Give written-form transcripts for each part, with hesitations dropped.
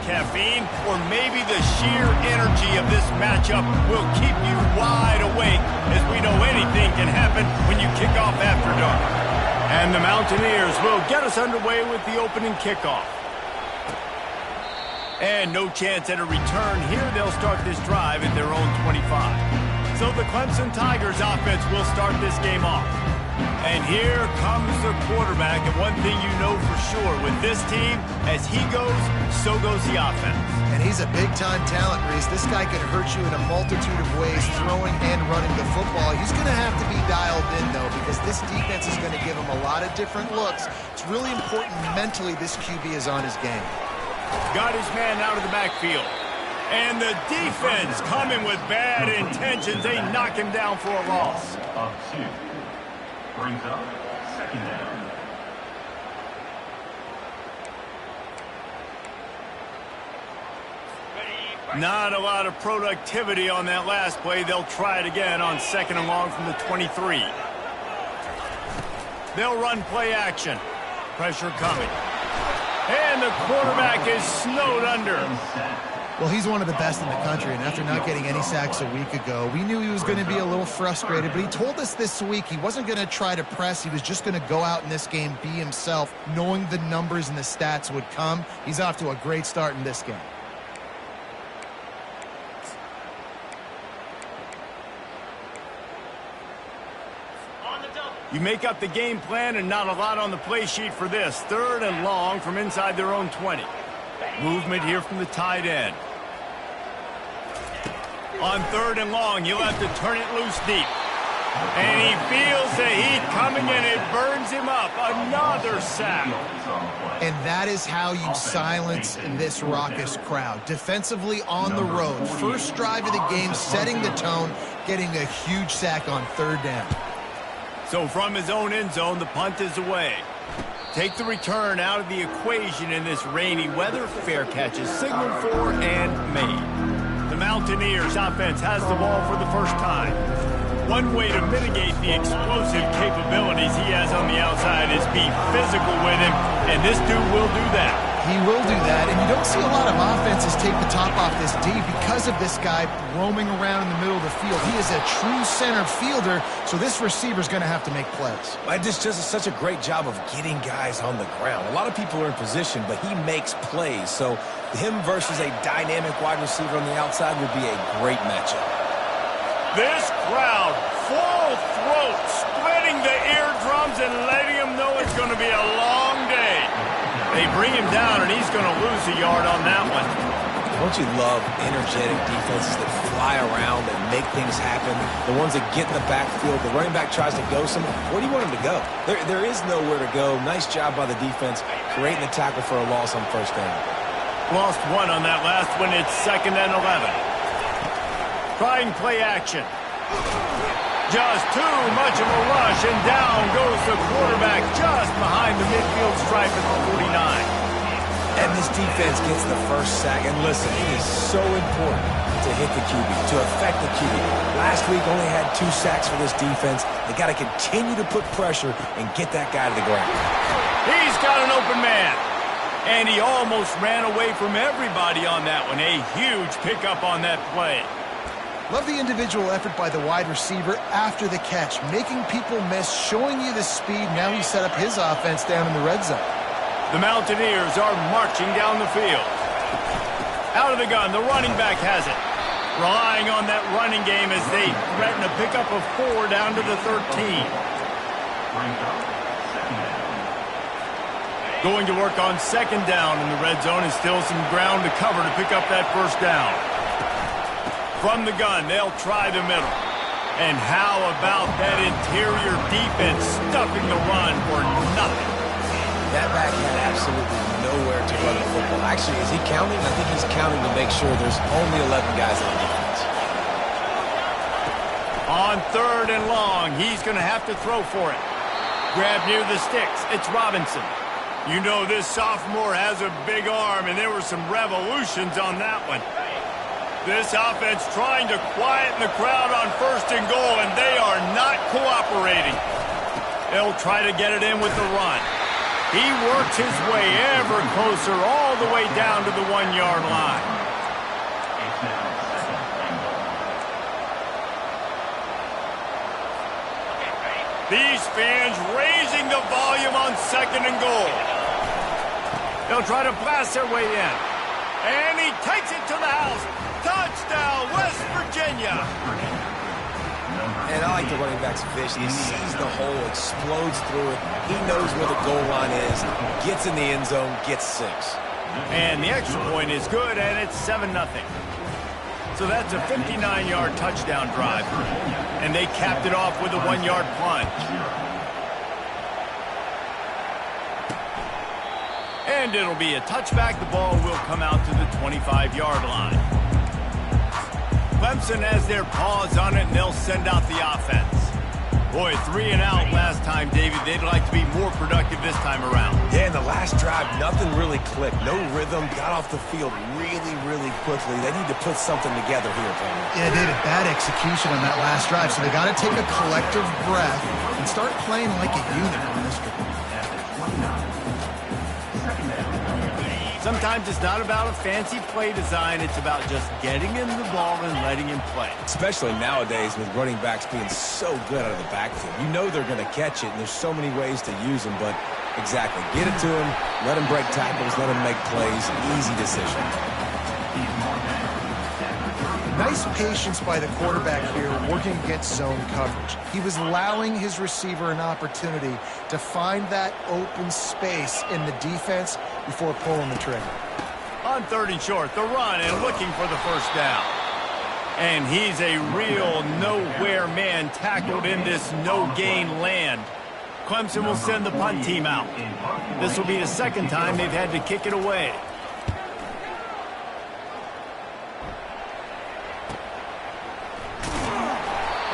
caffeine, or maybe the sheer energy of this matchup will keep you wide awake, as we know anything can happen when you kick off after dark. And the Mountaineers will get us underway with the opening kickoff. And no chance at a return here. They'll start this drive at their own 25. So the Clemson Tigers offense will start this game off. And here comes the quarterback, and one thing you know for sure with this team, as he goes, so goes the offense. And he's a big-time talent, Reese. This guy can hurt you in a multitude of ways, throwing and running the football. He's going to have to be dialed in, though, because this defense is going to give him a lot of different looks. It's really important mentally this QB is on his game. Got his man out of the backfield. And the defense coming with bad intentions. They knock him down for a loss. Brings up second down. Not a lot of productivity on that last play. They'll try it again on second and long from the 23. They'll run play action. Pressure coming. And the quarterback is snowed under. Well, he's one of the best in the country, and after not getting any sacks a week ago, we knew he was going to be a little frustrated, but he told us this week he wasn't going to try to press. He was just going to go out in this game, be himself, knowing the numbers and the stats would come. He's off to a great start in this game. You make up the game plan and not a lot on the play sheet for this. Third and long from inside their own 20. Movement here from the tight end. On third and long, you'll have to turn it loose deep. And he feels the heat coming and it burns him up. Another sack. And that is how you silence this raucous crowd. Defensively on the road. First drive of the game, setting the tone, getting a huge sack on third down. So from his own end zone, the punt is away. Take the return out of the equation in this rainy weather. Fair catch is signaled for and made. The Mountaineers offense has the ball for the first time. One way to mitigate the explosive capabilities he has on the outside is be physical with him, and this dude will do that. He will do that, and you don't see a lot of offenses take the top off this D because of this guy roaming around in the middle of the field. He is a true center fielder, so this receiver's going to have to make plays. This just is such a great job of getting guys on the ground. A lot of people are in position, but he makes plays, so him versus a dynamic wide receiver on the outside would be a great matchup. This crowd, full throat, splitting the eardrums and letting him know it's going to be a long day. They bring him down, and he's going to lose a yard on that one. Don't you love energetic defenses that fly around and make things happen? The ones that get in the backfield, the running back tries to go somewhere. Where do you want him to go? There is nowhere to go. Nice job by the defense, creating the tackle for a loss on first down. Lost one on that last one. It's second and 11. Trying play action. Just too much of a rush, and down goes the quarterback just behind the midfield stripe at the 49. And this defense gets the first sack. And listen, it is so important to hit the QB, to affect the QB. Last week only had 2 sacks for this defense. They got to continue to put pressure and get that guy to the ground. He's got an open man. And he almost ran away from everybody on that one. A huge pickup on that play. Love the individual effort by the wide receiver after the catch, making people miss, showing you the speed. Now he set up his offense down in the red zone. The Mountaineers are marching down the field. Out of the gun, the running back has it. Relying on that running game as they threaten a pickup of 4 down to the 13. Going to work on second down in the red zone, and still some ground to cover to pick up that first down. From the gun, they'll try the middle. And how about that interior defense stuffing the run for nothing? That back had absolutely nowhere to run the football. Actually, is he counting? I think he's counting to make sure there's only 11 guys on the defense. On third and long, he's going to have to throw for it. Grab near the sticks. It's Robinson. You know this sophomore has a big arm, and there were some revolutions on that one. This offense trying to quieten the crowd on first and goal, and they are not cooperating. They'll try to get it in with the run. He works his way ever closer all the way down to the 1-yard line. These fans raising the volume on 2nd and goal. They'll try to blast their way in. And he takes it to the house. Touchdown, West Virginia. And I like the running back's vision. He sees the hole, explodes through it. He knows where the goal line is, gets in the end zone, gets 6. And the extra point is good, and it's 7-0. So that's a 59-yard touchdown drive. And they capped it off with a 1-yard plunge. And it'll be a touchback. The ball will come out to the 25-yard line. Clemson has their paws on it, and they'll send out the offense. Boy, 3 and out last time, David. They'd like to be more productive this time around. Yeah, in the last drive, nothing really clicked. No rhythm, got off the field really, really quickly. They need to put something together here, Tony. Yeah, David, bad execution on that last drive. So they got to take a collective breath and start playing like a unit on this drive. Sometimes it's not about a fancy play design. It's about just getting him the ball and letting him play. Especially nowadays with running backs being so good out of the backfield. You know they're going to catch it, and there's so many ways to use them. But exactly, get it to him, let him break tackles, let him make plays. Easy decision. Nice patience by the quarterback here working against zone coverage. He was allowing his receiver an opportunity to find that open space in the defense before pulling the trigger. On 3rd and short, the run and looking for the first down. And he's a real nowhere man tackled in this no-gain land. Clemson will send the punt team out. This will be the 2nd time they've had to kick it away.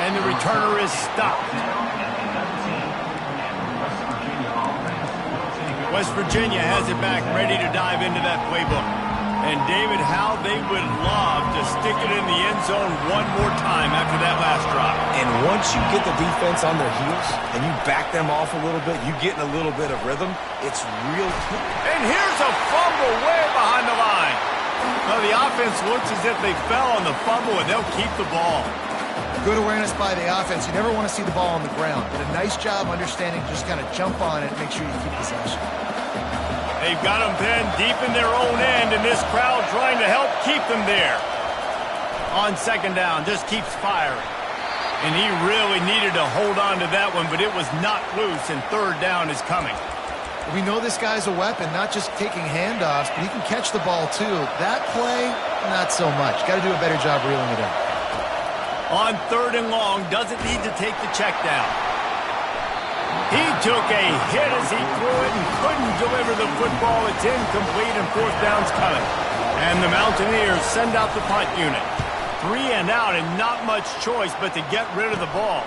And the returner is stopped. West Virginia has it back, ready to dive into that playbook. And David, how they would love to stick it in the end zone one more time after that last drop. And once you get the defense on their heels and you back them off a little bit, you get in a little bit of rhythm, it's real cool. And here's a fumble way behind the line. Well, the offense looks as if they fell on the fumble, and they'll keep the ball. Good awareness by the offense. You never want to see the ball on the ground, but a nice job understanding just kind of jump on it and make sure you keep possession. They've got them pinned deep in their own end, and this crowd trying to help keep them there. On 2nd down, just keeps firing. And he really needed to hold on to that one, but it was not loose, and 3rd down is coming. We know this guy's a weapon, not just taking handoffs, but he can catch the ball too. That play, not so much. Got to do a better job reeling it in. On 3rd and long, doesn't need to take the check down. He took a hit as he threw it and couldn't deliver the football. It's incomplete, and 4th down's coming. And the Mountaineers send out the punt unit. 3 and out, and not much choice but to get rid of the ball.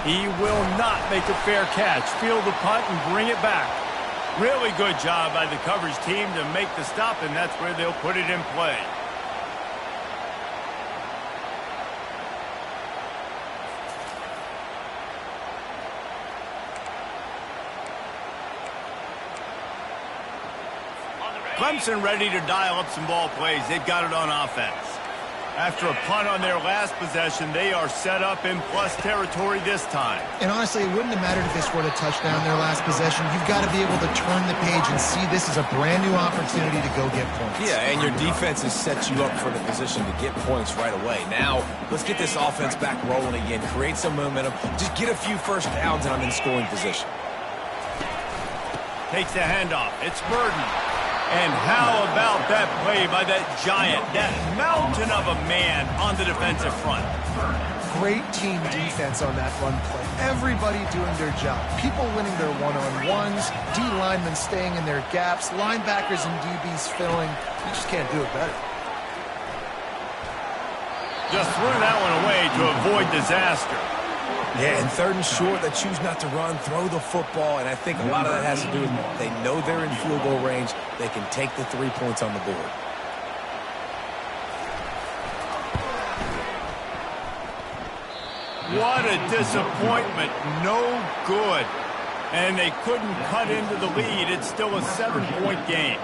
He will not make a fair catch. Field the punt and bring it back. Really good job by the coverage team to make the stop, and that's where they'll put it in play. Clemson ready to dial up some ball plays. They've got it on offense. After a punt on their last possession, they are set up in plus territory this time. And honestly, it wouldn't have mattered if they scored a touchdown their last possession. You've got to be able to turn the page and see this as a brand new opportunity to go get points. Yeah, and your defense has set you up for the position to get points right away. Now, let's get this offense back rolling again, create some momentum, just get a few first downs, and I'm in scoring position. Takes the handoff. It's Burden. And how about that play by that giant, that mountain of a man on the defensive front? Great team defense on that run play. Everybody doing their job. People winning their one-on-ones, D linemen staying in their gaps, linebackers and DBs filling. You just can't do it better. Just threw that one away to avoid disaster. Yeah, and 3rd and short, they choose not to run, throw the football, and I think a lot of that has to do with they know they're in field goal range. They can take the 3 points on the board. What a disappointment. No good. And they couldn't cut into the lead. It's still a 7-point game.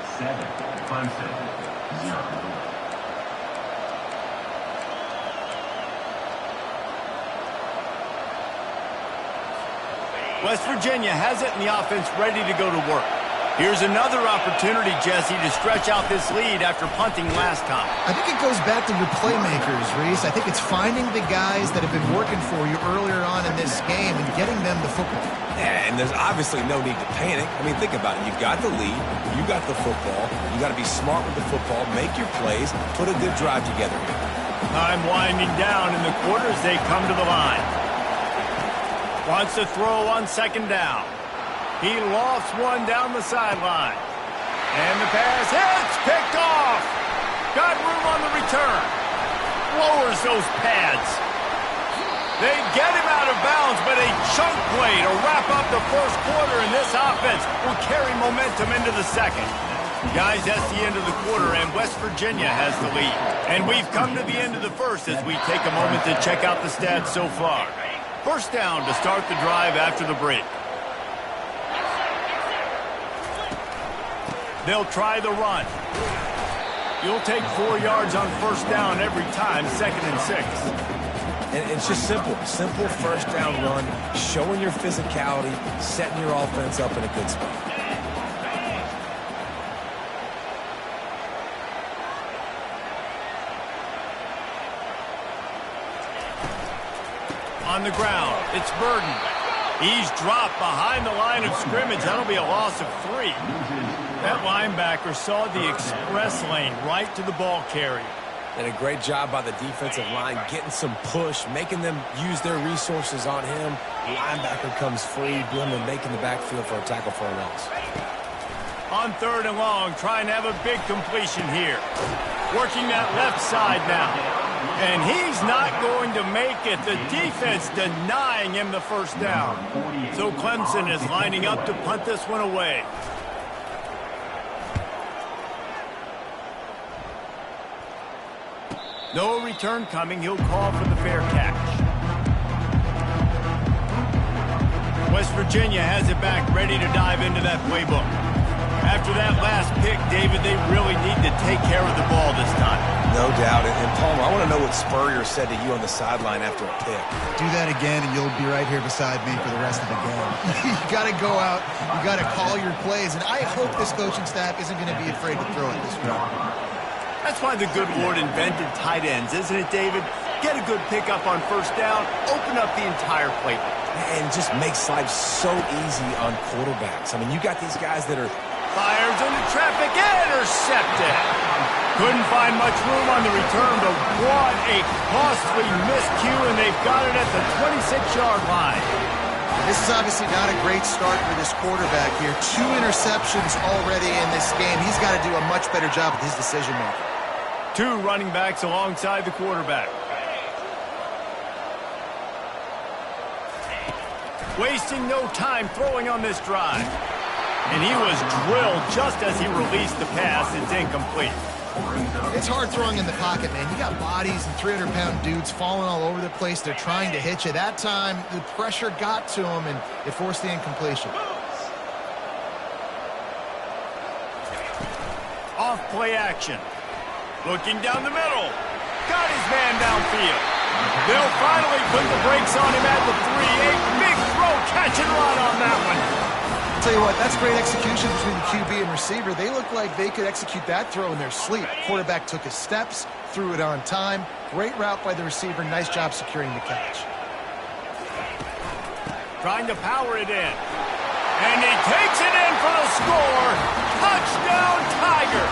West Virginia has it in the offense ready to go to work. Here's another opportunity, Jesse, to stretch out this lead after punting last time. I think it goes back to your playmakers, Reese. I think it's finding the guys that have been working for you earlier on in this game and getting them the football. Yeah, and there's obviously no need to panic. I mean, think about it. You've got the lead. You got the football. You got to be smart with the football. Make your plays. Put a good drive together here. Time winding down in the quarter as they come to the line. Wants to throw on second down. He lofts one down the sideline. And the pass hits, picked off. Got room on the return. Lowers those pads. They get him out of bounds, but a chunk play to wrap up the first quarter, and this offense will carry momentum into the second. Guys, that's the end of the quarter, and West Virginia has the lead. And we've come to the end of the first as we take a moment to check out the stats so far. First down to start the drive after the break. They'll try the run. You'll take 4 yards on first down every time, 2nd and 6. And it's just simple. Simple first down run, showing your physicality, setting your offense up in a good spot. On the ground, it's Burden. He's dropped behind the line of scrimmage. That'll be a loss of 3. That linebacker saw the express lane right to the ball carrier. And a great job by the defensive line getting some push, making them use their resources on him. Linebacker comes free, doing the making the backfield for a tackle for a loss. On 3rd and long, trying to have a big completion here. Working that left side now. And he's not going to make it. The defense denying him the first down. So Clemson is lining up to punt this one away. No return coming. He'll call for the fair catch. West Virginia has it back, ready to dive into that playbook. After that last pick, David, they really need to take care of the ball this time. No doubt. And Palmer, I want to know what Spurrier said to you on the sideline after a pick. Do that again, and you'll be right here beside me for the rest of the game. You got to go out. You got to call your plays. And I hope this coaching staff isn't going to be afraid to throw it this round. That's why the good Lord invented tight ends, isn't it, David? Get a good pickup on first down, open up the entire playbook. And just makes life so easy on quarterbacks. I mean, you got these guys that are... Fires into traffic, intercepted. Couldn't find much room on the return, but what a costly miscue, and they've got it at the 26-yard line. This is obviously not a great start for this quarterback here. 2 interceptions already in this game. He's got to do a much better job with his decision-making. 2 running backs alongside the quarterback. Wasting no time throwing on this drive. And he was drilled just as he released the pass. It's incomplete. It's hard throwing in the pocket, man. You got bodies and 300-pound dudes falling all over the place. They're trying to hit you. That time, the pressure got to him, and it forced the incompletion. Off play action. Looking down the middle. Got his man downfield. They'll finally put the brakes on him at the 3. A big throw, catch and run on that one. Tell you what, that's great execution between the QB and receiver. They look like they could execute that throw in their sleep. Quarterback took his steps, threw it on time. Great route by the receiver. Nice job securing the catch. Trying to power it in. And he takes it in for the score. Touchdown, Tiger.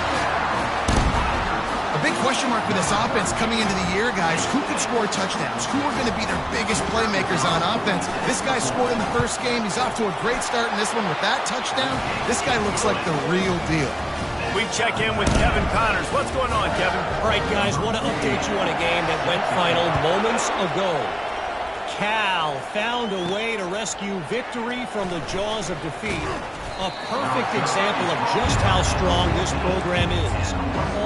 A big question mark for this offense coming into the year, guys. Who could score touchdowns? Who are going to be their biggest playmakers on offense? This guy scored in the first game. He's off to a great start in this one with that touchdown. This guy looks like the real deal. We check in with Kevin Connors. What's going on, Kevin? All right, guys, want to update you on a game that went final moments ago. Cal found a way to rescue victory from the jaws of defeat. A perfect example of just how strong this program is.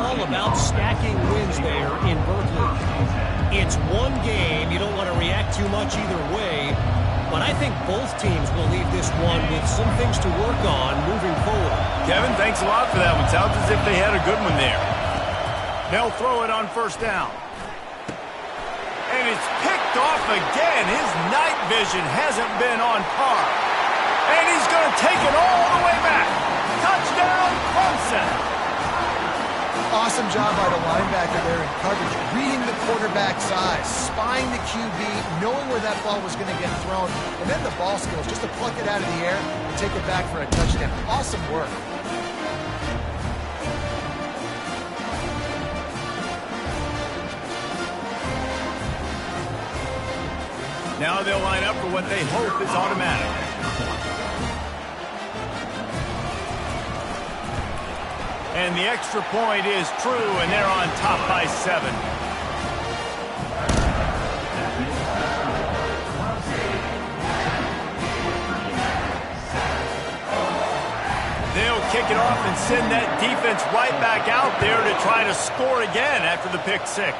All about stacking wins there in Berkeley. It's one game. You don't want to react too much either way. but I think both teams will leave this one with some things to work on moving forward. Kevin, thanks a lot for that one. Sounds as if they had a good one there. They'll throw it on first down. And it's picked off again. His night vision hasn't been on par. And he's going to take it all the way back. Touchdown, Clemson. Awesome job by the linebacker there in coverage, reading the quarterback's eyes, spying the QB, knowing where that ball was going to get thrown, and then the ball skills just to pluck it out of the air and take it back for a touchdown. Awesome work. Now they'll line up for what they hope is automatic. And the extra point is true, and they're on top by 7. They'll kick it off and send that defense right back out there to try to score again after the pick 6.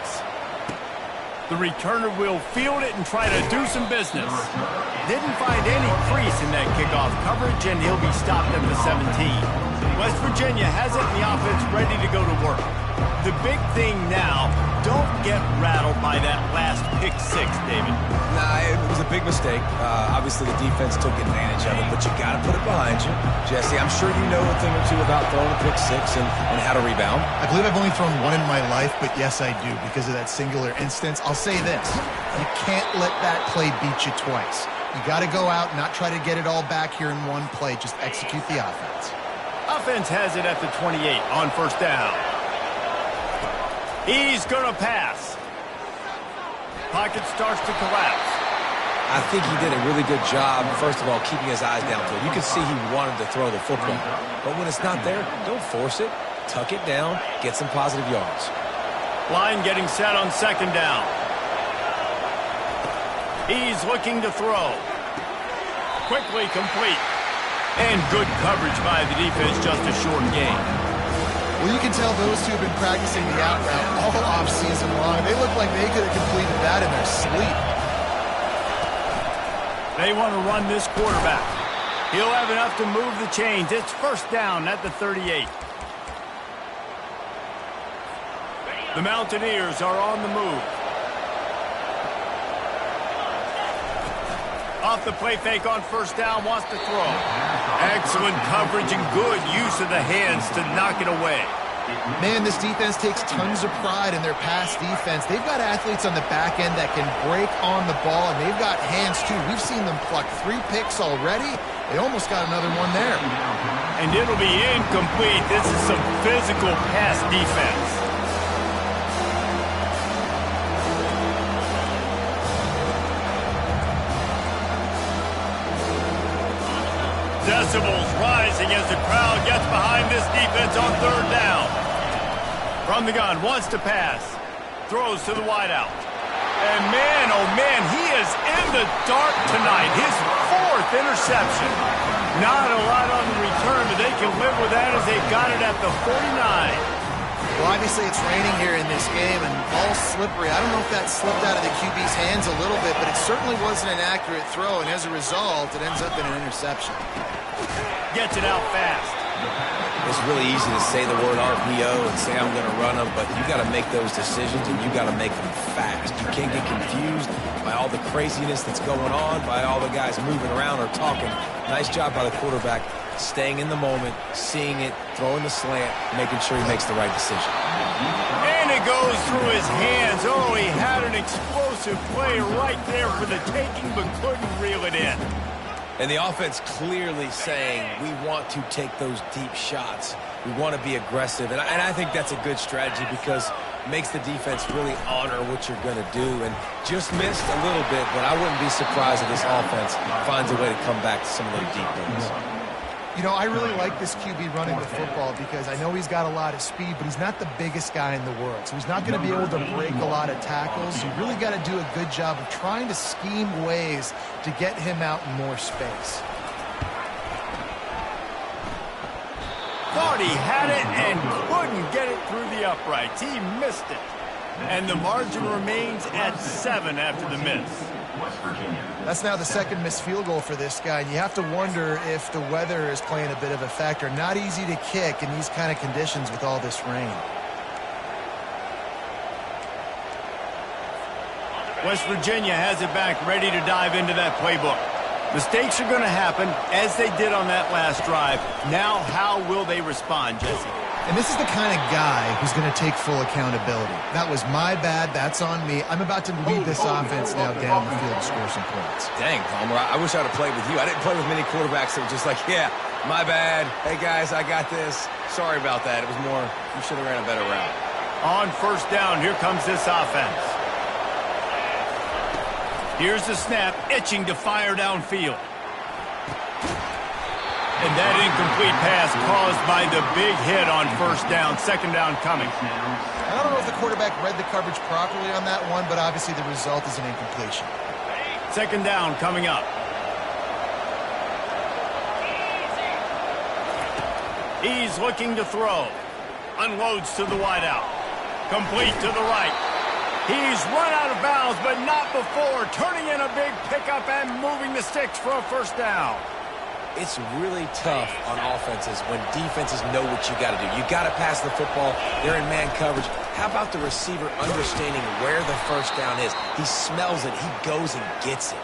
The returner will field it and try to do some business. Didn't find any crease in that kickoff coverage, and he'll be stopped at the 17. West Virginia has it, and the offense ready to go to work. The big thing now, don't get rattled by that last pick 6, David. Nah, it was a big mistake. Obviously, the defense took advantage of it, but you got to put it behind you. Jesse, I'm sure you know a thing or two about throwing a pick 6 and how to rebound. I believe I've only thrown one in my life, but yes, I do because of that singular instance. I'll say this. You can't let that play beat you twice. You got to go out and not try to get it all back here in one play. Just execute the offense. Offense has it at the 28 on first down. He's going to pass. Pocket starts to collapse. I think he did a really good job, first of all, keeping his eyes downfield. You can see he wanted to throw the football. But when it's not there, don't force it. Tuck it down. Get some positive yards. Line getting set on second down. He's looking to throw. Quickly complete. And good coverage by the defense, just a short gain. Well, you can tell those two have been practicing the out route all offseason long. They look like they could have completed that in their sleep. They want to run this quarterback. He'll have enough to move the chains. It's first down at the 38. The Mountaineers are on the move. Off the play fake on first down, wants to throw. Excellent coverage and good use of the hands to knock it away. Man, this defense takes tons of pride in their pass defense. They've got athletes on the back end that can break on the ball, and they've got hands too. We've seen them pluck 3 picks already. They almost got another one there. And it'll be incomplete. This is some physical pass defense. Decibels rising as the crowd gets behind this defense on third down. From the gun, wants to pass. Throws to the wideout. And man, oh man, he is in the dark tonight. His 4th interception. Not a lot on the return, but they can live with that as they got it at the 49. Well, obviously it's raining here in this game, and all slippery. I don't know if that slipped out of the QB's hands a little bit, but it certainly wasn't an accurate throw, and as a result, it ends up in an interception. Gets it out fast. It's really easy to say the word RPO and say I'm going to run them, but you got to make those decisions, and you got to make them fast. You can't get confused by all the craziness that's going on, by all the guys moving around or talking. Nice job by the quarterback, staying in the moment, seeing it, throwing the slant, making sure he makes the right decision. And it goes through his hands. Oh, he had an explosive play right there for the taking, but couldn't reel it in. And the offense clearly saying, we want to take those deep shots. We want to be aggressive. And I think that's a good strategy because it makes the defense really honor what you're going to do. And just missed a little bit, but I wouldn't be surprised if this offense finds a way to come back to some of those deep ones. You know, I really like this QB running the football because I know he's got a lot of speed, but he's not the biggest guy in the world. So he's not going to be able to break a lot of tackles. You really got to do a good job of trying to scheme ways to get him out in more space. Thought he had it and couldn't get it through the uprights. He missed it. And the margin remains at 7 after the miss. That's now the second missed field goal for this guy. And you have to wonder if the weather is playing a bit of a factor. Not easy to kick in these kind of conditions with all this rain. West Virginia has it back, ready to dive into that playbook. Mistakes are going to happen, as they did on that last drive. Now, how will they respond, Jesse? And this is the kind of guy who's going to take full accountability. That was my bad. That's on me. I'm about to lead this offense now down the field to score some points. Dang, Palmer, I wish I'd have played with you. I didn't play with many quarterbacks that were just like, yeah, my bad. Hey, guys, I got this. Sorry about that. It was more, you should have ran a better route. On first down, here comes this offense. Here's the snap, itching to fire downfield. And that incomplete pass caused by the big hit on first down. Second down coming. I don't know if the quarterback read the coverage properly on that one, but obviously the result is an incompletion. Second down coming up. He's looking to throw. Unloads to the wideout. Complete to the right. He's run out of bounds, but not before. Turning in a big pickup and moving the sticks for a first down. It's really tough on offenses when defenses know what you got to do. You got to pass the football. They're in man coverage. How about the receiver understanding where the first down is? He smells it. He goes and gets it.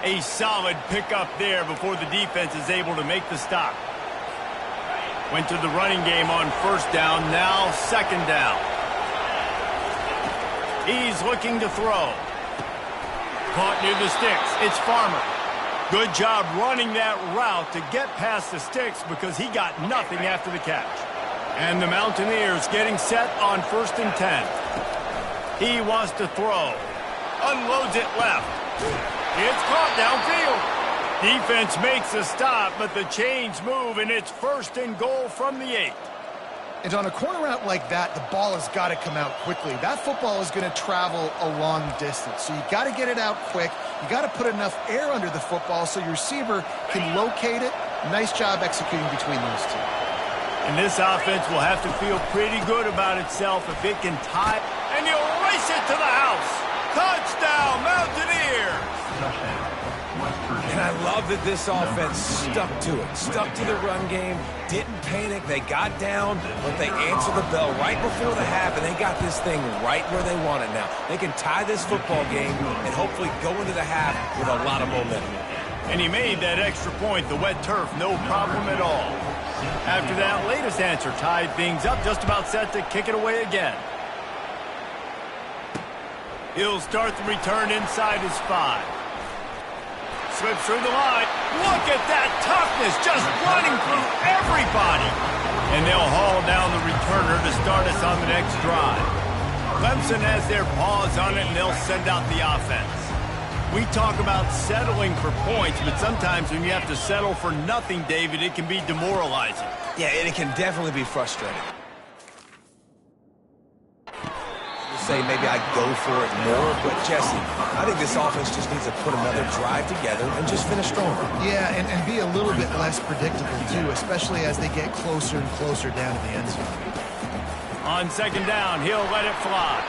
A solid pickup there before the defense is able to make the stop. Went to the running game on first down. Now second down. He's looking to throw. Caught near the sticks. It's Farmer. Good job running that route to get past the sticks because he got nothing after the catch. And the Mountaineers getting set on 1st and 10. He wants to throw. Unloads it left. It's caught downfield. Defense makes a stop, but the chains move, and it's 1st and goal from the 8. And on a corner route like that, the ball has got to come out quickly. That football is going to travel a long distance, so you got to get it out quick. You got to put enough air under the football so your receiver can locate it. Nice job executing between those two. And this offense will have to feel pretty good about itself if it can tie, and he'll race it to the house. Touchdown, Mountaineers! And I love that this offense stuck to it, stuck to the run game, didn't panic. They got down, but they answered the bell right before the half, and they got this thing right where they want it now. They can tie this football game and hopefully go into the half with a lot of momentum. And he made that extra point, the wet turf, no problem at all. After that latest answer tied things up, just about set to kick it away again. He'll start the return inside his 5. Slips through the line. Look at that toughness, just running through everybody. And they'll haul down the returner to start us on the next drive. Clemson has their paws on it, and they'll send out the offense. We talk about settling for points, but sometimes when you have to settle for nothing, David, it can be demoralizing. Yeah, and it can definitely be frustrating. Say maybe I go for it more, but Jesse, I think this offense just needs to put another drive together and just finish stronger. Yeah, and be a little bit less predictable too, especially as they get closer and closer down to the end zone. On second down, he'll let it fly.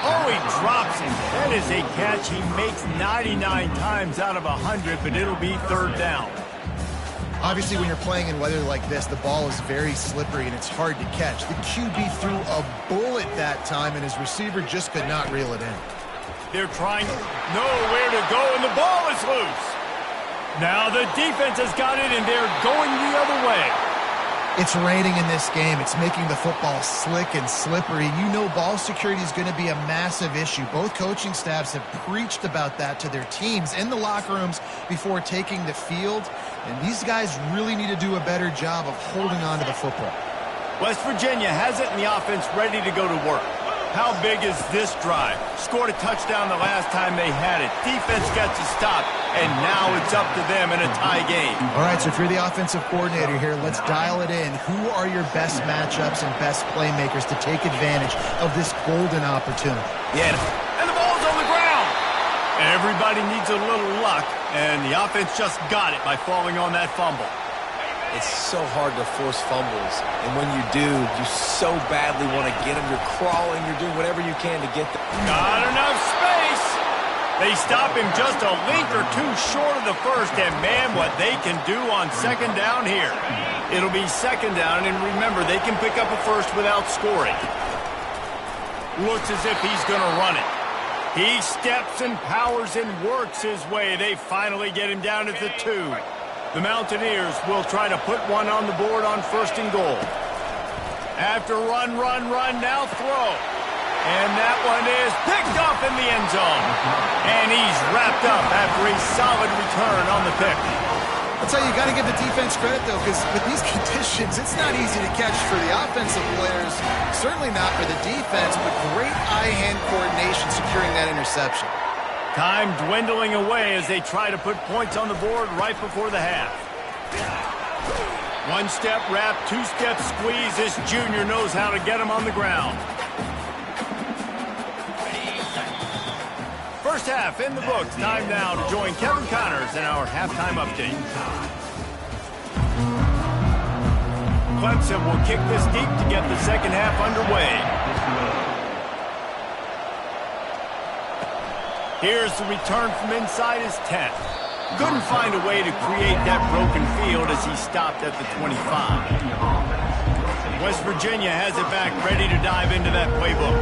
Oh, he drops it. That is a catch he makes 99 times out of 100, but it'll be third down. Obviously, when you're playing in weather like this, the ball is very slippery and it's hard to catch. The QB threw a bullet that time, and his receiver just could not reel it in. They're trying nowhere to go, and the ball is loose. Now the defense has got it, and they're going the other way. It's raining in this game. It's making the football slick and slippery. You know ball security is going to be a massive issue. Both coaching staffs have preached about that to their teams in the locker rooms before taking the field. And these guys really need to do a better job of holding on to the football. West Virginia has it in the offense ready to go to work. How big is this drive? Scored a touchdown the last time they had it. Defense gets a stop, and now it's up to them in a tie game. All right, so if you're the offensive coordinator here, let's dial it in. Who are your best matchups and best playmakers to take advantage of this golden opportunity? Yeah, and the ball's on the ground. Everybody needs a little luck, and the offense just got it by falling on that fumble. It's so hard to force fumbles, and when you do, you so badly want to get them. You're crawling, you're doing whatever you can to get them. Got enough space. They stop him just a link or two short of the first, and man, what they can do on second down here. It'll be second down, and remember, they can pick up a first without scoring. Looks as if he's going to run it. He steps and powers and works his way. They finally get him down at the 2. The Mountaineers will try to put one on the board on first and goal. After run, now throw. And that one is picked up in the end zone. And he's wrapped up after a solid return on the pick. I'll tell you, you got to give the defense credit, though, because with these conditions, it's not easy to catch for the offensive players. Certainly not for the defense, but great eye-hand coordination securing that interception. Time dwindling away as they try to put points on the board right before the half. One-step wrap, two-step squeeze. This junior knows how to get him on the ground. First half in the books. Time now to join Kevin Connors in our halftime update. Clemson will kick this deep to get the second half underway. Here's the return from inside his 10. Couldn't find a way to create that broken field as he stopped at the 25. West Virginia has it back, ready to dive into that playbook.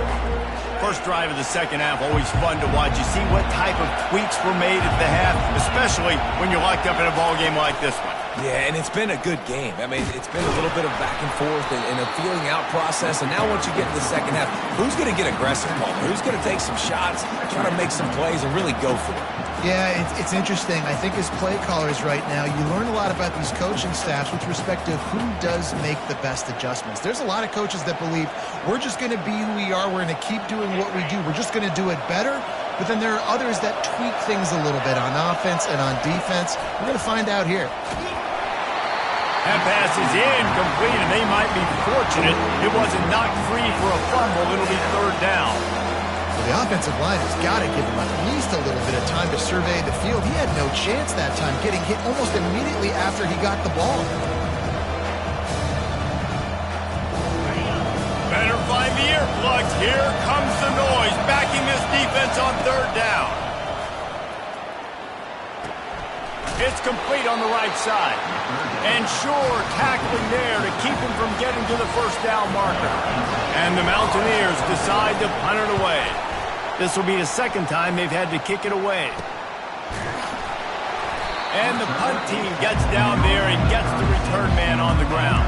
First drive of the second half, always fun to watch. You see what type of tweaks were made at the half, especially when you're locked up in a ball game like this one. Yeah, and it's been a good game. I mean, it's been a little bit of back and forth and a feeling out process. And now once you get to the second half, who's going to get aggressive, Palmer? Who's going to take some shots, try to make some plays, and really go for it? Yeah, it's interesting. I think as play callers right now, you learn a lot about these coaching staffs with respect to who does make the best adjustments. There's a lot of coaches that believe we're just going to be who we are. We're going to keep doing what we do. We're just going to do it better. But then there are others that tweak things a little bit on offense and on defense. We're going to find out here. That pass is incomplete, and they might be fortunate it wasn't knocked free for a fumble. It'll be third down. The offensive line has got to give him at least a little bit of time to survey the field. He had no chance that time, getting hit almost immediately after he got the ball. Better find the earplugs. Here comes the noise, backing this defense on third down. It's complete on the right side. And sure, tackling there to keep him from getting to the first down marker. And the Mountaineers decide to punt it away. This will be the second time they've had to kick it away. And the punt team gets down there and gets the return man on the ground.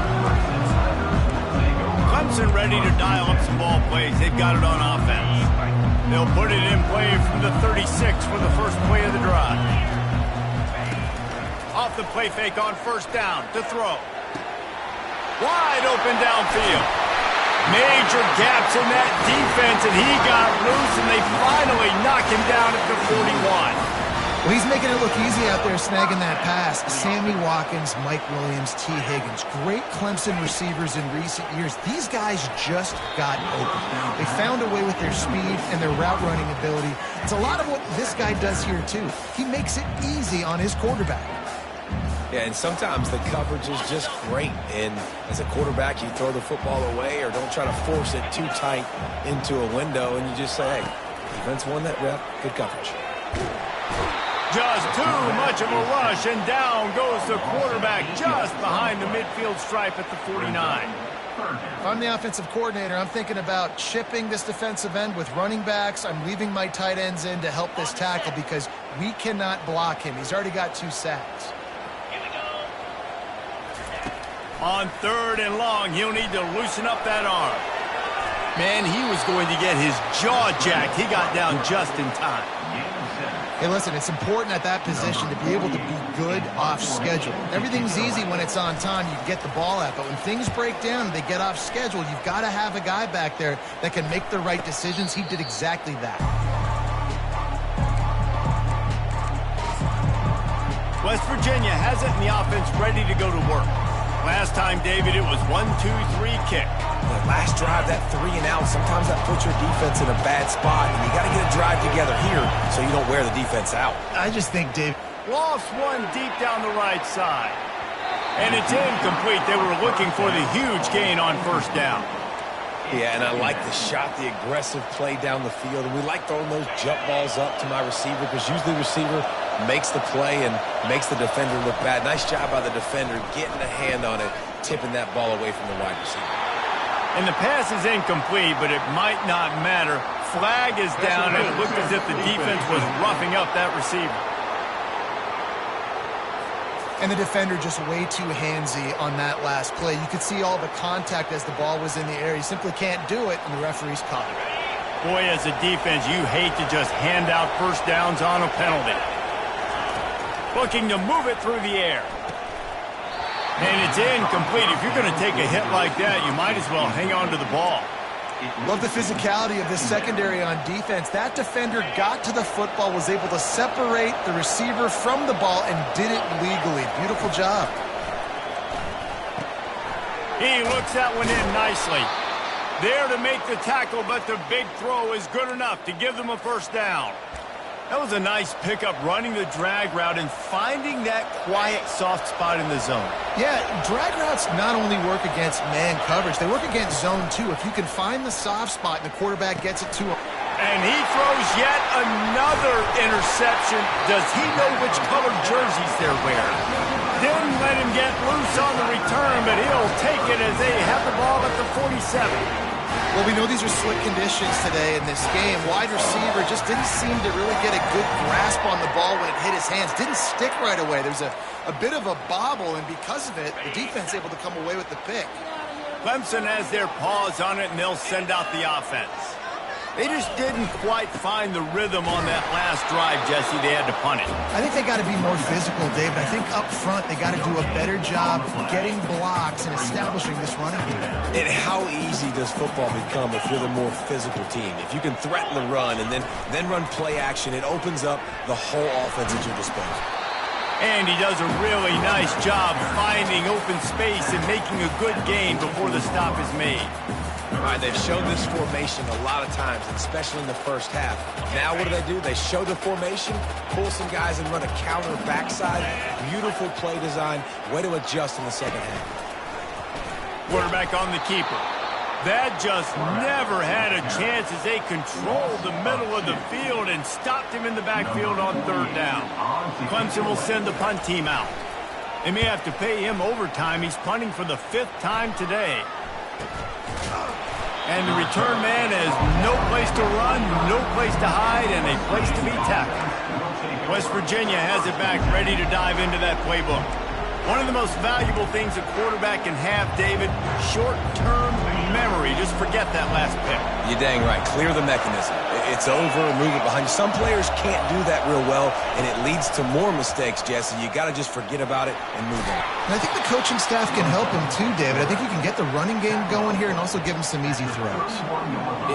Clemson ready to dial up some ball plays. They've got it on offense. They'll put it in play from the 36 for the first play of the drive. Off the play fake on first down to throw. Wide open downfield. Major gaps in that defense, and he got loose, and they finally knock him down at the 41. Well, he's making it look easy out there snagging that pass. Sammy Watkins, Mike Williams, T. Higgins. Great Clemson receivers in recent years. These guys just got open. They found a way with their speed and their route running ability. It's a lot of what this guy does here, too. He makes it easy on his quarterback. Yeah, and sometimes the coverage is just great. And as a quarterback, you throw the football away or don't try to force it too tight into a window, and you just say, hey, defense won that rep, good coverage. Just too much of a rush, and down goes the quarterback just behind the midfield stripe at the 49. If I'm the offensive coordinator, I'm thinking about chipping this defensive end with running backs. I'm leaving my tight ends in to help this tackle because we cannot block him. He's already got 2 sacks. On third and long, he'll need to loosen up that arm. Man, he was going to get his jaw jacked. He got down just in time. Hey, listen, it's important at that position to be able to be good off schedule. Everything's easy when it's on time. You get the ball out. But when things break down and they get off schedule, you've got to have a guy back there that can make the right decisions. He did exactly that. West Virginia has it in the offense ready to go to work. Last time, David, it was 1-2-3 kick. The last drive, that 3 and out, sometimes that puts your defense in a bad spot, and you got to get a drive together here so you don't wear the defense out. I just think, Dave, Lost one deep down the right side. And it's incomplete. They were looking for the huge gain on first down. Yeah, and I like the shot, the aggressive play down the field. And we like throwing those jump balls up to my receiver because usually the receiver makes the play and makes the defender look bad. Nice job by the defender getting a hand on it, tipping that ball away from the wide receiver. And the pass is incomplete, but it might not matter. Flag is down, and it looked as if the defense was roughing up that receiver. And the defender just way too handsy on that last play. You could see all the contact as the ball was in the air. He simply can't do it, and the referee's caught it. Boy, as a defense, you hate to just hand out first downs on a penalty. Looking to move it through the air. And it's incomplete. If you're going to take a hit like that, you might as well hang on to the ball. Love the physicality of this secondary on defense. That defender got to the football, was able to separate the receiver from the ball, and did it legally. Beautiful job. He looks that one in nicely. There to make the tackle, but the big throw is good enough to give them a first down. That was a nice pickup, running the drag route and finding that quiet, soft spot in the zone. Yeah, drag routes not only work against man coverage, they work against zone too. If you can find the soft spot and the quarterback gets it to him. And he throws yet another interception. Does he know which colored jerseys they're wearing? Didn't let him get loose on the return, but he'll take it as they have the ball at the 47. Well, we know these are slick conditions today in this game. Wide receiver just didn't seem to really get a good grasp on the ball when it hit his hands. Didn't stick right away. There's a bit of a bobble, and because of it, the defense able to come away with the pick. Clemson has their paws on it, and they'll send out the offense. They just didn't quite find the rhythm on that last drive, Jesse. They had to punt it. I think they got to be more physical, David. I think up front they got to do a better job getting blocks and establishing this running game. And how easy does football become if you're the more physical team? If you can threaten the run and then run play action, it opens up the whole offense at your disposal. And he does a really nice job finding open space and making a good gain before the stop is made. All right, they've shown this formation a lot of times, especially in the first half. Now what do? They show the formation, pull some guys and run a counter backside. Beautiful play design. Way to adjust in the second half. Quarterback on the keeper. That just never had a chance as they controlled the middle of the field and stopped him in the backfield on third down. Clemson will send the punt team out. They may have to pay him overtime. He's punting for the 5th time today. And the return man has no place to run, no place to hide, and a place to be tackled. West Virginia has it back, ready to dive into that playbook. One of the most valuable things a quarterback can have, David, short-term memory. Just forget that last pick. You're dang right. Clear the mechanism. It's over, move it behind you. Some players can't do that real well, and it leads to more mistakes, Jesse. You got to just forget about it and move on. And I think the coaching staff can help him too, David. I think you can get the running game going here and also give him some easy throws.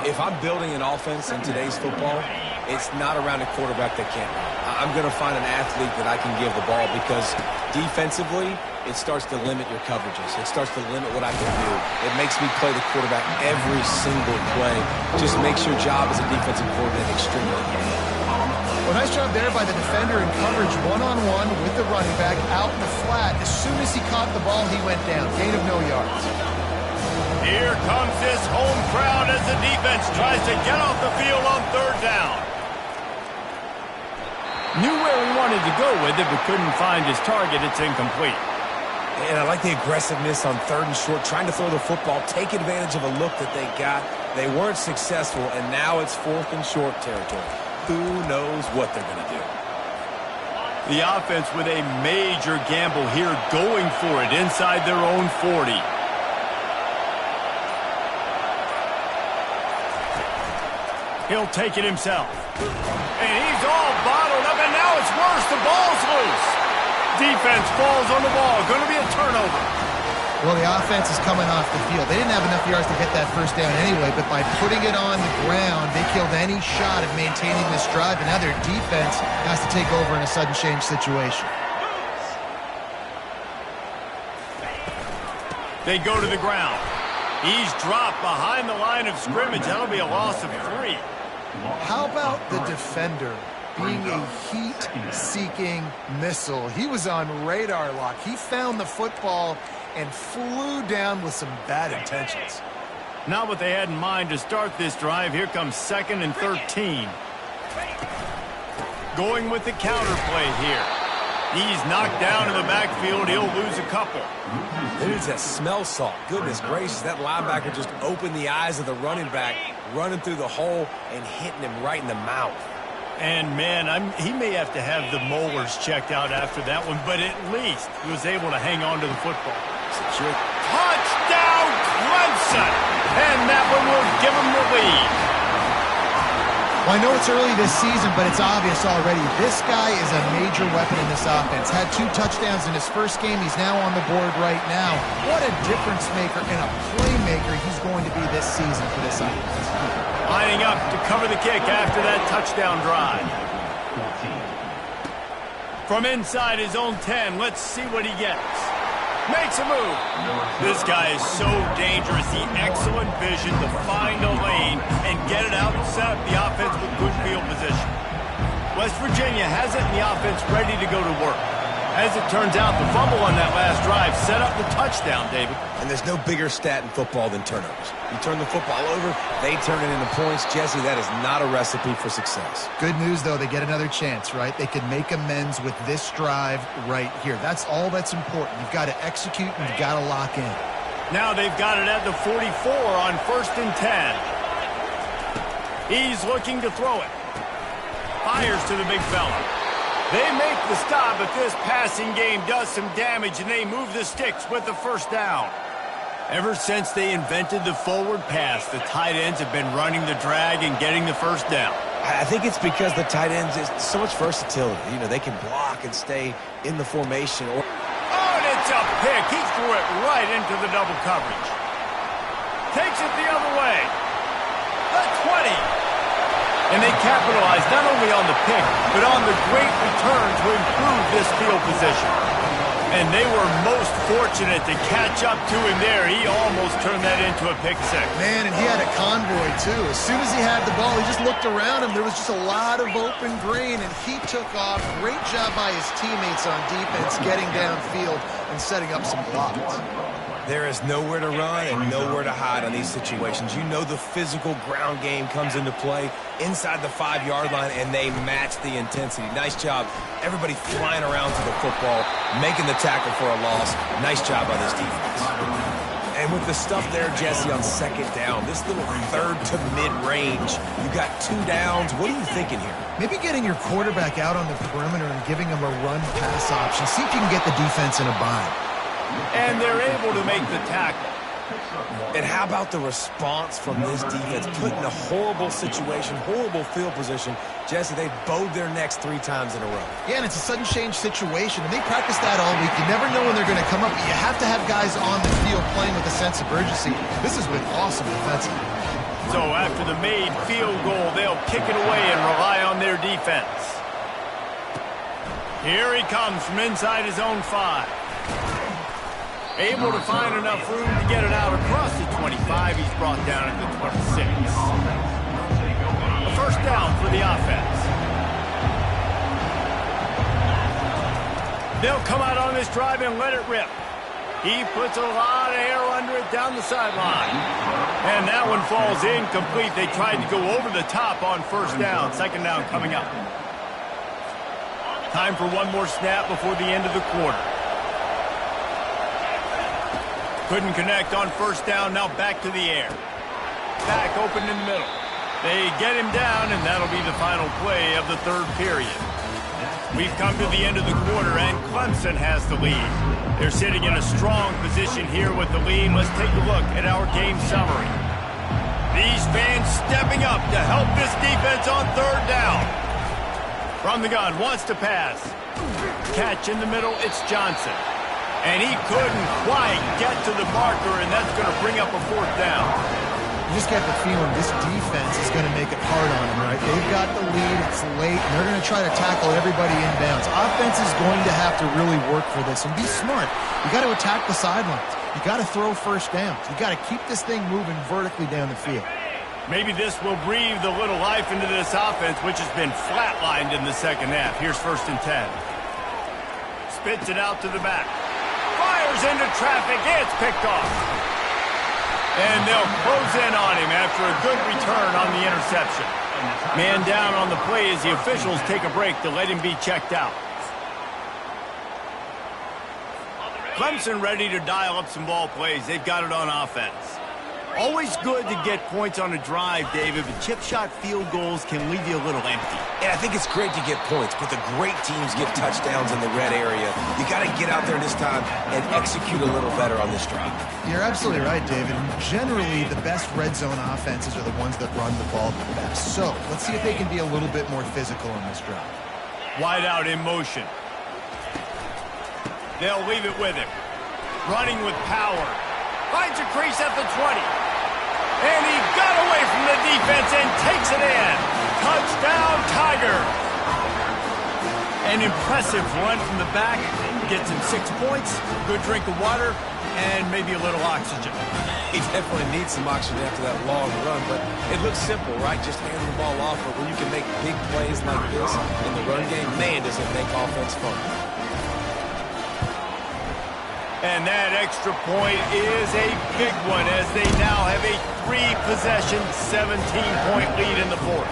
If I'm building an offense in today's football, it's not around a quarterback that can't run. I'm going to find an athlete that I can give the ball because defensively, it starts to limit your coverages. It starts to limit what I can do. It makes me play the quarterback every single play. Just makes your job as a defensive coordinator extremely important. Well, nice job there by the defender in coverage one-on-one with the running back out in the flat. As soon as he caught the ball, he went down. Gain of no yards. Here comes this home crowd as the defense tries to get off the field on third down. Knew where he wanted to go with it, but couldn't find his target. It's incomplete. And I like the aggressiveness on third and short, trying to throw the football, take advantage of a look that they got. They weren't successful, and now it's 4th and short territory. Who knows what they're going to do? The offense with a major gamble here, going for it inside their own 40. He'll take it himself. And he's all bottled up, and now it's worse. The ball's loose. Defense falls on the ball. Going to be a turnover. Well, the offense is coming off the field. They didn't have enough yards to get that first down anyway, but by putting it on the ground, they killed any shot at maintaining this drive, and now their defense has to take over in a sudden change situation. They go to the ground. He's dropped behind the line of scrimmage. That'll be a loss of 3. How about the defender being a heat-seeking missile? He was on radar lock. He found the football and flew down with some bad intentions. Not what they had in mind to start this drive. Here comes 2nd and 13. Going with the counter play here. He's knocked down in the backfield. He'll lose a couple. Dude's a smell salt. Goodness gracious, that linebacker just opened the eyes of the running back, running through the hole and hitting him right in the mouth. And, man, he may have to have the molars checked out after that one, but at least he was able to hang on to the football. Secure. Touchdown, Clemson! And that one will give him the lead. Well, I know it's early this season, but it's obvious already. This guy is a major weapon in this offense. Had 2 touchdowns in his first game. He's now on the board right now. What a difference maker and a playmaker he's going to be this season for this offense. Lining up to cover the kick after that touchdown drive. From inside his own 10, let's see what he gets. Makes a move. This guy is so dangerous. The excellent vision to find a lane and get it out and set up the offense with good field position. West Virginia has it in the offense ready to go to work. As it turns out, the fumble on that last drive set up the touchdown, David. And there's no bigger stat in football than turnovers. You turn the football over, they turn it into points. Jesse, that is not a recipe for success. Good news, though, they get another chance, right? They can make amends with this drive right here. That's all that's important. You've got to execute and you've got to lock in. Now they've got it at the 44 on 1st and 10. He's looking to throw it. Fires to the big fella. They make the stop, but this passing game does some damage, and they move the sticks with the first down. Ever since they invented the forward pass, the tight ends have been running the drag and getting the first down. I think it's because the tight ends is so much versatility. You know, they can block and stay in the formation. Oh, and it's a pick. He threw it right into the double coverage. Takes it the other way. The 20. And they capitalized not only on the pick, but on the great return to improve this field position. And they were most fortunate to catch up to him there. He almost turned that into a pick six. Man, and he had a convoy, too. As soon as he had the ball, he just looked around him. There was just a lot of open green, and he took off. Great job by his teammates on defense, getting downfield and setting up some blocks. There is nowhere to run and nowhere to hide on these situations. You know the physical ground game comes into play inside the 5-yard line, and they match the intensity. Nice job. Everybody flying around to the football, making the tackle for a loss. Nice job by this defense. And with the stuff there, Jesse, on 2nd down, this little 3rd to mid-range, you got 2 downs. What are you thinking here? Maybe getting your quarterback out on the perimeter and giving him a run-pass option. See if you can get the defense in a bind. And they're able to make the tackle. And how about the response from this defense? Put in a horrible situation, horrible field position. Jesse, they bowed their necks 3 times in a row. Yeah, and it's a sudden change situation, and they practice that all week. You never know when they're going to come up, but you have to have guys on the field playing with a sense of urgency. This has been awesome defensively. So after the made field goal, they'll kick it away and rely on their defense. Here he comes from inside his own 5. Able to find enough room to get it out across the 25. He's brought down at the 26. A first down for the offense. They'll come out on this drive and let it rip. He puts a lot of air under it down the sideline. And that one falls incomplete. They tried to go over the top on first down. 2nd down coming up. Time for one more snap before the end of the quarter. Couldn't connect on first down. Now back to the air. Back open in the middle. They get him down, and that'll be the final play of the 3rd period. We've come to the end of the quarter, and Clemson has the lead. They're sitting in a strong position here with the lead. Let's take a look at our game summary. These fans stepping up to help this defense on 3rd down. From the gun, wants to pass. Catch in the middle, it's Johnson. And he couldn't quite get to the marker, and that's going to bring up a 4th down. You just get the feeling this defense is going to make it hard on them, right? They've got the lead, it's late, and they're going to try to tackle everybody inbounds. Offense is going to have to really work for this and be smart. You got to attack the sidelines. You got to throw first downs. You got to keep this thing moving vertically down the field. Maybe this will breathe a little life into this offense, which has been flatlined in the 2nd half. Here's 1st and 10. Spits it out to the back. Fires into traffic. It's picked off. And they'll close in on him after a good return on the interception. Man down on the play as the officials take a break to let him be checked out. Clemson ready to dial up some ball plays. They've got it on offense. Always good to get points on a drive, David, but chip shot field goals can leave you a little empty. And I think it's great to get points, but the great teams get touchdowns in the red area. You got to get out there this time and execute a little better on this drive. You're absolutely right, David. Generally, the best red zone offenses are the ones that run the ball the best. So let's see if they can be a little bit more physical on this drive. Wide out in motion. They'll leave it with him. Running with power. Finds a crease at the 20. And he got away from the defense and takes it in. Touchdown, Tiger. An impressive run from the back. Gets him 6 points, good drink of water, and maybe a little oxygen. He definitely needs some oxygen after that long run, but it looks simple, right? Just hand the ball off, but when you can make big plays like this in the run game, man, does it make offense fun. And that extra point is a big one as they now have a 3-possession, 17-point lead in the fourth.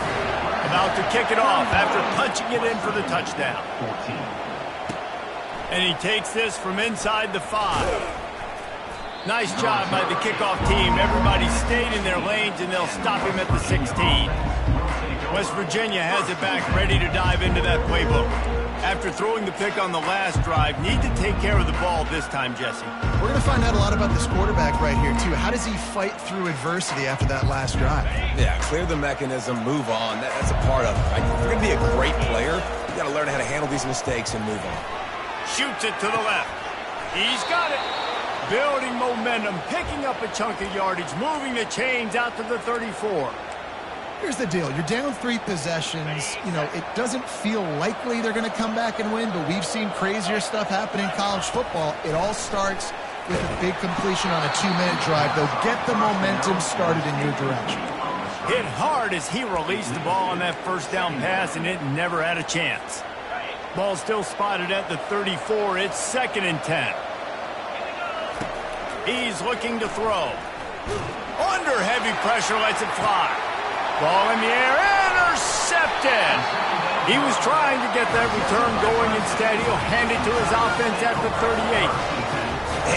About to kick it off after punching it in for the touchdown. And he takes this from inside the 5. Nice job by the kickoff team. Everybody stayed in their lanes, and they'll stop him at the 16. West Virginia has it back, ready to dive into that playbook. After throwing the pick on the last drive, need to take care of the ball this time, Jesse. We're going to find out a lot about this quarterback right here, too. How does he fight through adversity after that last drive? Yeah, clear the mechanism, move on. That's a part of it, right? If you're going to be a great player, you got to learn how to handle these mistakes and move on. Shoots it to the left. He's got it. Building momentum, picking up a chunk of yardage, moving the chains out to the 34. Here's the deal. You're down 3 possessions. You know, it doesn't feel likely they're going to come back and win, but we've seen crazier stuff happen in college football. It all starts with a big completion on a 2-minute drive. They'll get the momentum started in your direction. Hit hard as he released the ball on that first down pass, and it never had a chance. Ball still spotted at the 34. It's 2nd and 10. He's looking to throw. Under heavy pressure, lets it fly. Ball in the air, intercepted. He was trying to get that return going. Instead, he'll hand it to his offense at the 38.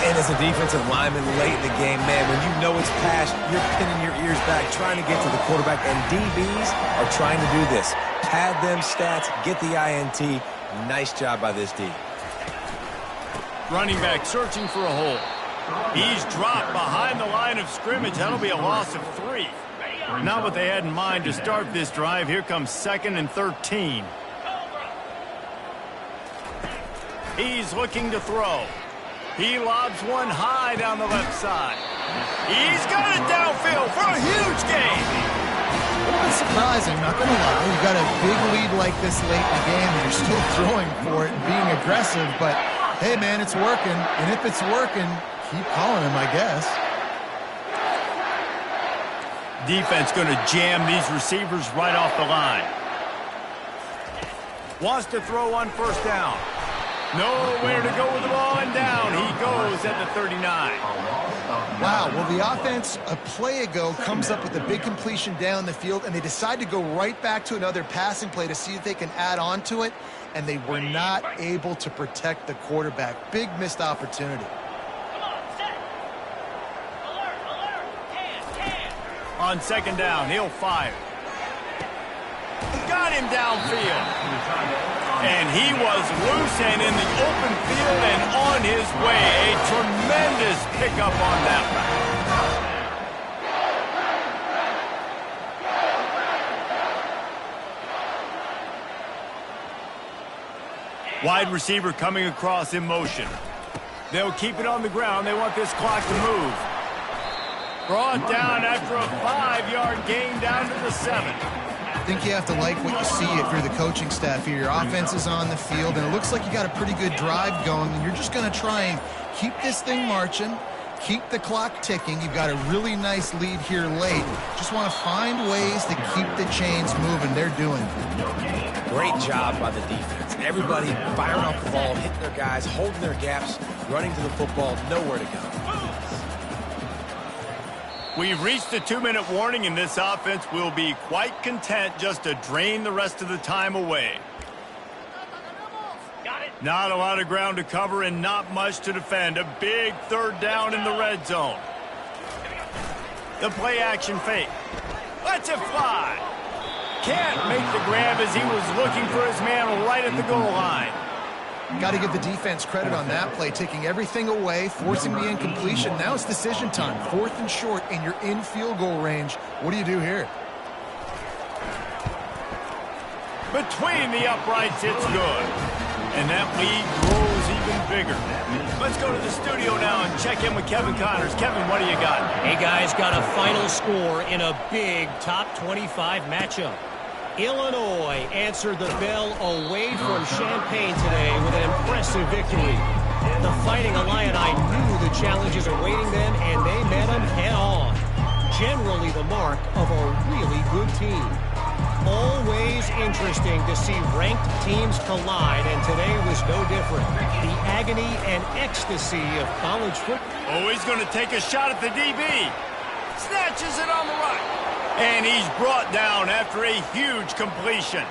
And as a defensive lineman late in the game, man, when you know it's past, you're pinning your ears back, trying to get to the quarterback, and DBs are trying to do this. Pad them stats, get the INT. Nice job by this D. Running back searching for a hole. He's dropped behind the line of scrimmage. That'll be a loss of 3. Not what they had in mind to start this drive. Here comes 2nd and 13. He's looking to throw. He lobs one high down the left side. He's got it downfield for a huge gain. A little bit surprising, not going to lie. You've got a big lead like this late in the game, and you're still throwing for it and being aggressive. But, hey, man, it's working. And if it's working, keep calling him, I guess. Defense going to jam these receivers right off the line. Wants to throw on first down. Nowhere to go with the ball, and down he goes at the 39. Wow, well, the offense a play ago comes up with a big completion down the field, and they decide to go right back to another passing play to see if they can add on to it, and they were not able to protect the quarterback. Big missed opportunity. On 2nd down, he'll fire. Got him downfield. And he was loose and in the open field and on his way. A tremendous pickup on that one. Wide receiver coming across in motion. They'll keep it on the ground. They want this clock to move. Brought down after a 5-yard gain down to the 7. I think you have to like what you see if you're the coaching staff here. Your offense is on the field, and it looks like you got a pretty good drive going, and you're just going to try and keep this thing marching, keep the clock ticking. You've got a really nice lead here late. Just want to find ways to keep the chains moving. They're doing it. Great job by the defense. Everybody firing off the ball, hitting their guys, holding their gaps, running to the football, nowhere to go. We've reached the 2-minute warning, and this offense will be quite content just to drain the rest of the time away. Not a lot of ground to cover and not much to defend. A big third down in the red zone. The play action fake. Lets it fly. Can't make the grab as he was looking for his man right at the goal line. Got to give the defense credit on that play, taking everything away, forcing the incompletion. Now it's decision time. 4th and short, and you're in field goal range. What do you do here? Between the uprights, it's good. And that lead grows even bigger. Let's go to the studio now and check in with Kevin Connors. Kevin, what do you got? Hey, guys, got a final score in a big top 25 matchup. Illinois answered the bell away from Champaign today with an impressive victory. The Fighting Illini knew the challenges awaiting them, and they met them head-on. Generally the mark of a really good team. Always interesting to see ranked teams collide, and today was no different. The agony and ecstasy of college football. Oh, he's going to take a shot at the DB. Snatches it on the right. And he's brought down after a huge completion.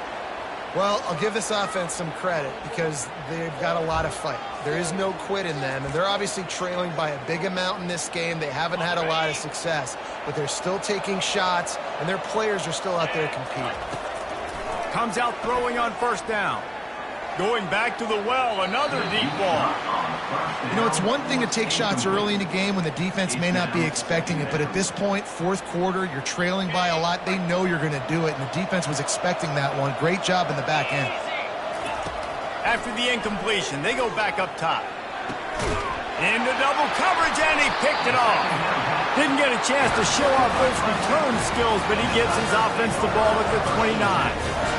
Well, I'll give this offense some credit because they've got a lot of fight. There is no quit in them, and they're obviously trailing by a big amount in this game. They haven't had a lot of success, but they're still taking shots, and their players are still out there competing. Comes out throwing on 1st down. Going back to the well, another deep ball. You know, it's one thing to take shots early in a game when the defense may not be expecting it, but at this point, 4th quarter, you're trailing by a lot. They know you're going to do it, and the defense was expecting that one. Great job in the back end. After the incompletion, they go back up top. Into double coverage, and he picked it off. Didn't get a chance to show off those return skills, but he gives his offense the ball at the 29.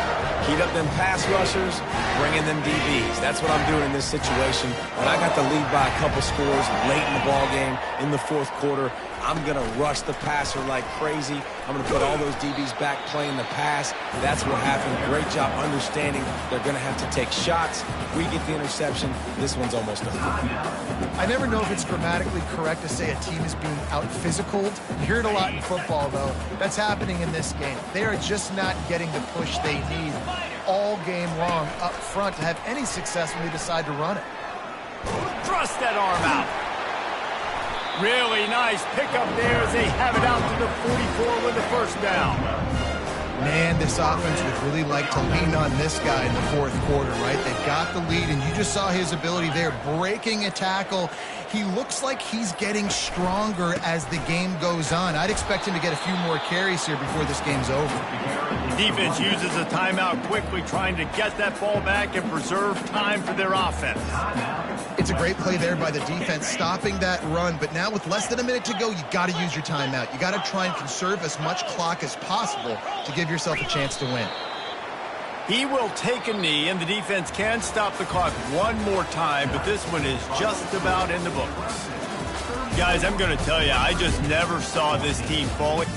Heat up them pass rushers, bring in them DBs. That's what I'm doing in this situation. When I got the lead by a couple scores late in the ball game in the 4th quarter, I'm going to rush the passer like crazy. I'm going to put all those DBs back playing the pass. That's what happened. Great job understanding they're going to have to take shots. If we get the interception, this one's almost over. I never know if it's grammatically correct to say a team is being out-physicaled. You hear it a lot in football, though. That's happening in this game. They are just not getting the push they need all game long up front to have any success when they decide to run it. Thrust that arm out. Really nice pickup there as they have it out to the 44 with the 1st down. Man, this offense would really like to lean on this guy in the 4th quarter, right? They got the lead, and you just saw his ability there, breaking a tackle. He looks like he's getting stronger as the game goes on. I'd expect him to get a few more carries here before this game's over. The defense uses a timeout quickly, trying to get that ball back and preserve time for their offense. It's a great play there by the defense, stopping that run. But now with less than a minute to go, you got to use your timeout. You got to try and conserve as much clock as possible to give yourself a chance to win. He will take a knee, and the defense can stop the clock one more time, but this one is just about in the books. Guys, I'm going to tell you, I just never saw this team falling.